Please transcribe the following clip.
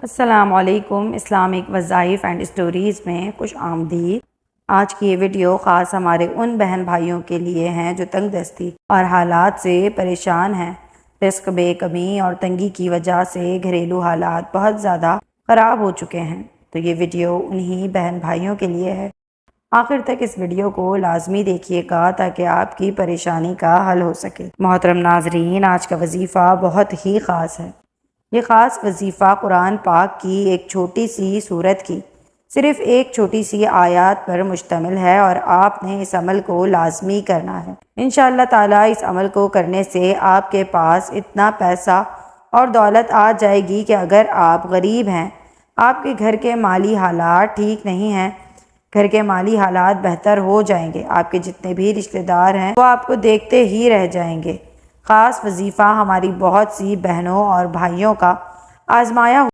السلام علیکم۔ اسلامک وظائف اینڈ اسٹوریز میں خوش آمدید۔ آج کی یہ ویڈیو خاص ہمارے ان بہن بھائیوں کے لیے ہیں جو تنگ دستی اور حالات سے پریشان ہیں۔ رزق بے کمی اور تنگی کی وجہ سے گھریلو حالات بہت زیادہ خراب ہو چکے ہیں، تو یہ ویڈیو انہی بہن بھائیوں کے لیے ہے۔ آخر تک اس ویڈیو کو لازمی دیکھیے گا تاکہ آپ کی پریشانی کا حل ہو سکے۔ محترم ناظرین، آج کا وظیفہ بہت ہی خاص ہے۔ یہ خاص وظیفہ قرآن پاک کی ایک چھوٹی سی سورت کی صرف ایک چھوٹی سی آیات پر مشتمل ہے، اور آپ نے اس عمل کو لازمی کرنا ہے۔ انشاءاللہ تعالیٰ اس عمل کو کرنے سے آپ کے پاس اتنا پیسہ اور دولت آ جائے گی کہ اگر آپ غریب ہیں، آپ کے گھر کے مالی حالات ٹھیک نہیں ہیں، گھر کے مالی حالات بہتر ہو جائیں گے، آپ کے جتنے بھی رشتہ دار ہیں وہ آپ کو دیکھتے ہی رہ جائیں گے۔ خاص وظیفہ ہماری بہت سی بہنوں اور بھائیوں کا آزمایا